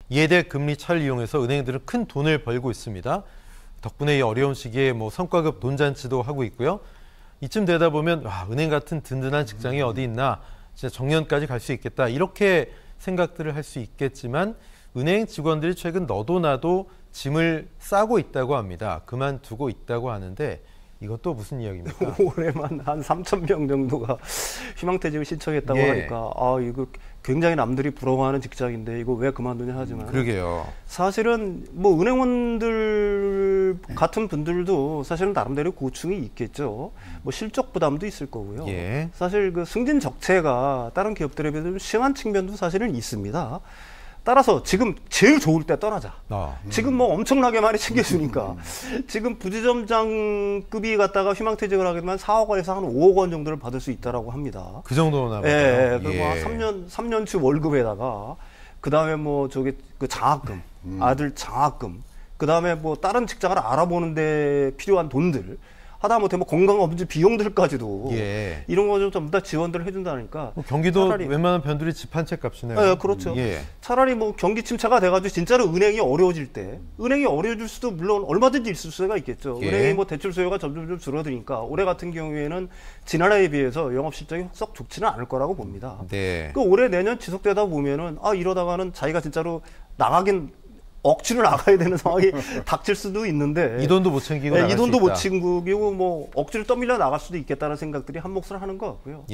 이해대 금리 차를 이용해서 은행들은 큰 돈을 벌고 있습니다. 덕분에 이 어려운 시기에 뭐 성과급 돈잔치도 하고 있고요. 이쯤 되다 보면 와, 은행 같은 든든한 직장이 어디 있나, 진짜 정년까지 갈 수 있겠다, 이렇게 생각들을 할 수 있겠지만 은행 직원들이 최근 너도 나도 짐을 싸고 있다고 합니다. 그만두고 있다고 하는데 이건 또 무슨 이야기입니까? 올해만 한 3,000명 정도가 희망퇴직을 신청했다고 예. 하니까 아 이거 굉장히 남들이 부러워하는 직장인데 이거 왜 그만두냐 하지만 그러게요. 사실은 뭐 은행원들 같은 분들도 사실은 나름대로 고충이 있겠죠. 뭐 실적 부담도 있을 거고요. 예. 사실 그 승진 적체가 다른 기업들에 비해서 좀 심한 측면도 사실은 있습니다. 따라서 지금 제일 좋을 때 떠나자. 지금 뭐 엄청나게 많이 챙겨주니까 지금 부지점장급이 갖다가 희망퇴직을 하게 되면 4억 원에서 한 5억 원 정도를 받을 수 있다라고 합니다. 그 정도나 보죠. 예, 그리고 3년치 월급에다가 그 다음에 뭐 저기 그 장학금, 아들 장학금, 그 다음에 뭐 다른 직장을 알아보는데 필요한 돈들. 하다못해 뭐 건강검진 비용들까지도 이런 거 좀 전부 다 지원들을 해준다니까. 경기도 웬만한 변두리 집 한 채 값이네요. 네, 그렇죠. 차라리 뭐 경기 침체가 돼가지고 진짜로 은행이 어려워질 때, 은행이 어려워질 수도 물론 얼마든지 있을 수가 있겠죠. 은행이 뭐 대출 수요가 점점 좀 줄어드니까 올해 같은 경우에는 지난해에 비해서 영업 실적이 썩 좋지는 않을 거라고 봅니다. 그 올해 내년 지속되다 보면은 아 이러다가는 자기가 진짜로 나가긴 억지로 나가야 되는 상황이 닥칠 수도 있는데 이 돈도 못 챙기고 이 돈도 못 챙기고 뭐 억지로 떠밀려 나갈 수도 있겠다는 생각들이 한 몫을 하는 것 같고요.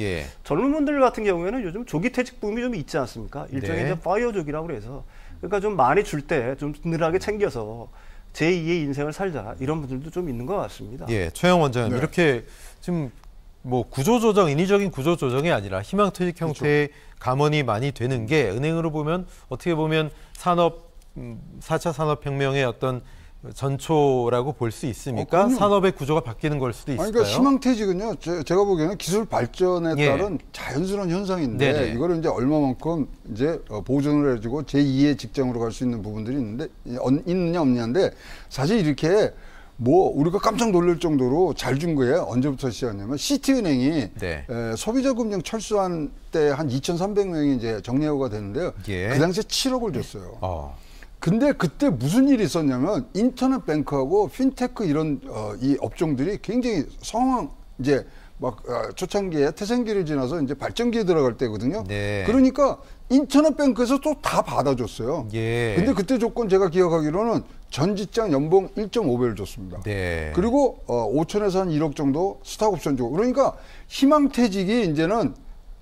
젊은 분들 같은 경우에는 요즘 조기 퇴직 붐이 좀 있지 않습니까? 일종의 이제 파이어족이라고 그래서 그러니까 좀 많이 줄 때 좀 든든하게 챙겨서 제2의 인생을 살자 이런 분들도 좀 있는 것 같습니다. 최영 원장님 이렇게 지금 뭐 구조조정, 인위적인 구조조정이 아니라 희망퇴직 형태의 감원이 많이 되는 게 은행으로 보면 어떻게 보면 4차 산업혁명의 어떤 전초라고 볼 수 있습니까? 산업의 구조가 바뀌는 걸 수도 있을까요? 그러니까 희망퇴직은요, 제가 보기에는 기술 발전에 따른 자연스러운 현상인데 이거를 이제 얼마만큼 이제 보존을 해주고 제2의 직장으로 갈 수 있는 부분들이 있는데 있느냐 없느냐인데 사실 이렇게 뭐 우리가 깜짝 놀랄 정도로 잘 준 거예요. 언제부터 시작했냐면 시티은행이 소비자 금융 철수한 때 한 2,300명이 이제 정리해고가 되는데요. 그 당시에 7억을 줬어요. 근데 그때 무슨 일이 있었냐면 인터넷 뱅크하고 핀테크 이런 이 업종들이 굉장히 이제 막 초창기에 태생기를 지나서 이제 발전기에 들어갈 때거든요. 그러니까 인터넷 뱅크에서 또 다 받아줬어요. 근데 그때 조건 제가 기억하기로는 전 직장 연봉 1.5배를 줬습니다. 그리고 5천에서 한 1억 정도 스탁옵션 주고 그러니까 희망퇴직이 이제는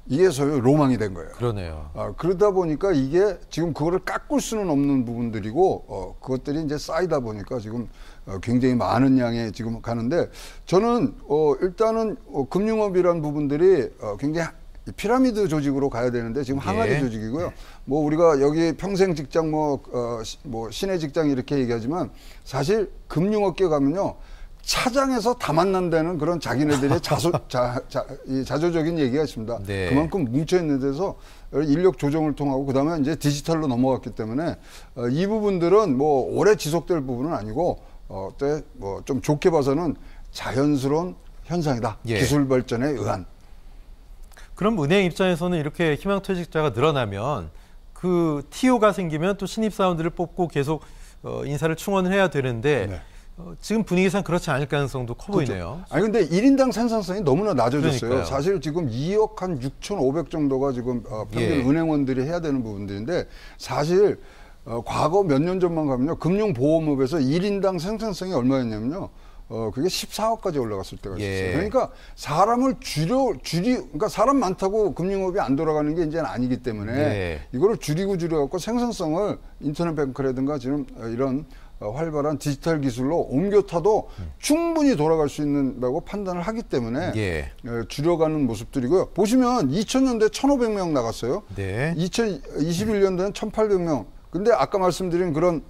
이게 소위 로망이 된 거예요. 그러네요. 그러다 보니까 이게 지금 그거를 깎을 수는 없는 부분들이고 그것들이 이제 쌓이다 보니까 지금 굉장히 많은 양의 지금 가는데 저는 일단은 금융업이라는 부분들이 굉장히 피라미드 조직으로 가야 되는데 지금 항아리 조직이고요. 뭐 우리가 여기 평생 직장 뭐 신의 직장 이렇게 얘기하지만 사실 금융업계 가면요. 차장에서 다 만난다는 그런 자기네들의 자조적인 얘기가 있습니다. 그만큼 뭉쳐있는 데서 인력 조정을 통하고 그다음에 이제 디지털로 넘어갔기 때문에 이 부분들은 뭐 오래 지속될 부분은 아니고 뭐 좀 좋게 봐서는 자연스러운 현상이다. 기술 발전에 의한. 그럼 은행 입장에서는 이렇게 희망퇴직자가 늘어나면 그 TO가 생기면 또 신입사원들을 뽑고 계속 인사를 충원을 해야 되는데 지금 분위기상 그렇지 않을 가능성도 커 보이네요. 아니 근데 1인당 생산성이 너무나 낮아졌어요. 그러니까요. 사실 지금 2억 한 6,500 정도가 지금 평균 은행원들이 해야 되는 부분들인데 사실 과거 몇 년 전만 가면요. 금융보험업에서 1인당 생산성이 얼마였냐면요. 그게 14억까지 올라갔을 때가 있었어요. 그러니까 사람을 그러니까 사람 많다고 금융업이 안 돌아가는 게 이제는 아니기 때문에 이거를 줄여갖고 생산성을 인터넷 뱅크라든가 지금 이런 활발한 디지털 기술로 옮겨 타도 충분히 돌아갈 수 있는다고 판단을 하기 때문에 줄여가는 모습들이고요. 보시면 2000년대 1,500명 나갔어요. 2021년도에는 1,800명. 근데 아까 말씀드린 그런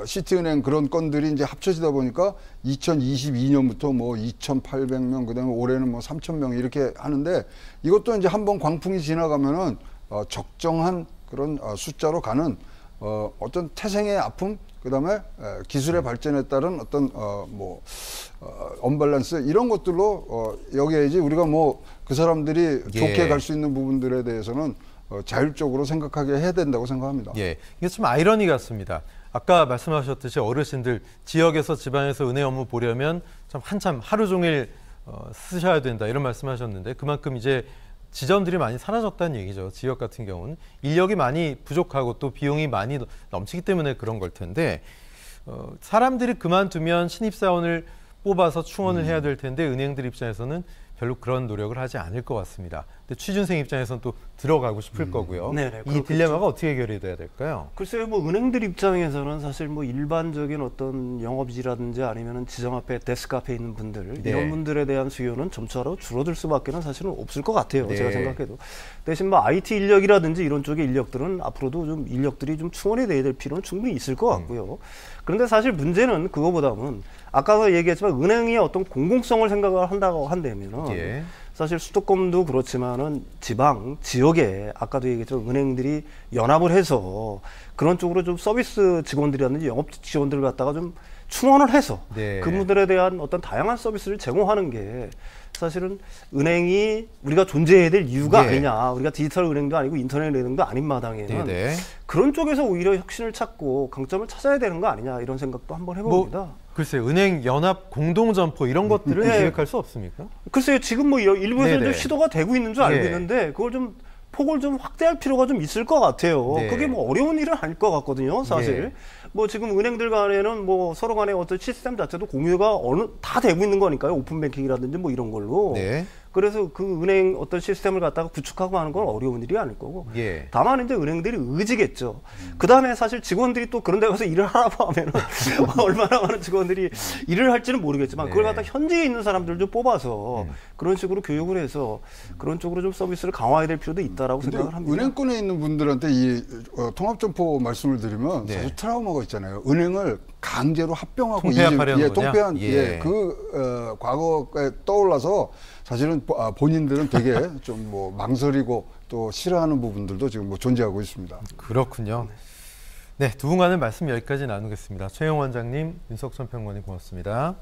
시티은행 그런 건들이 이제 합쳐지다 보니까 2022년부터 뭐 2,800명, 그다음에 올해는 뭐 3,000명 이렇게 하는데 이것도 이제 한번 광풍이 지나가면은 적정한 그런 숫자로 가는 어떤 태생의 아픔, 그다음에 기술의 발전에 따른 어떤 언밸런스 이런 것들로 여겨야지 우리가 뭐 그 사람들이 좋게 갈 수 있는 부분들에 대해서는 자율적으로 생각하게 해야 된다고 생각합니다. 예, 이게 참 아이러니 같습니다. 아까 말씀하셨듯이 어르신들 지역에서 지방에서 은행 업무 보려면 참 한참 하루 종일 쓰셔야 된다 이런 말씀하셨는데 그만큼 이제 지점들이 많이 사라졌다는 얘기죠. 지역 같은 경우는 인력이 많이 부족하고 또 비용이 많이 넘치기 때문에 그런 걸 텐데 사람들이 그만두면 신입사원을 뽑아서 충원을 해야 될 텐데 은행들 입장에서는 별로 그런 노력을 하지 않을 것 같습니다. 근데 취준생 입장에서는 또 들어가고 싶을 거고요. 네네, 이 딜레마가 어떻게 해결이 돼야 될까요? 글쎄요, 뭐 은행들 입장에서는 사실 뭐 일반적인 어떤 영업이라든지 아니면은 지점 앞에 데스크 앞에 있는 분들 네. 이런 분들에 대한 수요는 점차로 줄어들 수밖에는 사실은 없을 것 같아요. 네. 제가 생각해도 대신 뭐 IT 인력이라든지 이런 쪽의 인력들은 앞으로도 좀 인력들이 좀 충원이 돼야 될 필요는 충분히 있을 것 같고요. 그런데 사실 문제는 그거보다는 아까도 얘기했지만 은행의 어떤 공공성을 생각을 한다고 한다면은 예. 사실 수도권도 그렇지만은 지방 지역에 아까도 얘기했지만 은행들이 연합을 해서 그런 쪽으로 좀 서비스 직원들이라든지 영업 직원들을 갖다가 좀 충원을 해서 네. 그분들에 대한 어떤 다양한 서비스를 제공하는 게 사실은 은행이 우리가 존재해야 될 이유가 네. 아니냐. 우리가 디지털 은행도 아니고 인터넷 은행도 아닌 마당에는 네네. 그런 쪽에서 오히려 혁신을 찾고 강점을 찾아야 되는 거 아니냐 이런 생각도 한번 해봅니다. 글쎄 은행 연합 공동 점포 이런 것들은 네. 계획할 수 없습니까? 글쎄요, 지금 뭐 일부에서 네네. 좀 시도가 되고 있는 줄 알고 예. 있는데 그걸 좀 폭을 좀 확대할 필요가 좀 있을 것 같아요. 네. 그게 뭐 어려운 일은 아닐 것 같거든요, 사실. 예. 뭐 지금 은행들 간에는 뭐 서로 간의 어떤 시스템 자체도 공유가 다 되고 있는 거니까요. 오픈 뱅킹이라든지 뭐 이런 걸로. 네. 그래서 그 은행 어떤 시스템을 갖다가 구축하고 하는 건 어려운 일이 아닐 거고. 예. 다만 이제 은행들이 의지겠죠. 그 다음에 사실 직원들이 또 그런 데 가서 일을 하라고 하면은 얼마나 많은 직원들이 일을 할지는 모르겠지만 그걸 네. 갖다 현지에 있는 사람들을 좀 뽑아서 그런 식으로 교육을 해서 그런 쪽으로 좀 서비스를 강화해야 될 필요도 있다라고 근데 생각을 합니다. 은행권에 있는 분들한테 이 통합점포 말씀을 드리면 네. 사실 트라우마가 있잖아요. 은행을 강제로 합병하고 통폐합하려는 거냐? 통폐한 예. 과거에 떠올라서 사실은 본인들은 되게 좀 뭐 망설이고 또 싫어하는 부분들도 지금 뭐 존재하고 있습니다. 그렇군요. 네, 두 분과는 말씀 여기까지 나누겠습니다. 최영 원장님, 윤석천 평론가님 고맙습니다.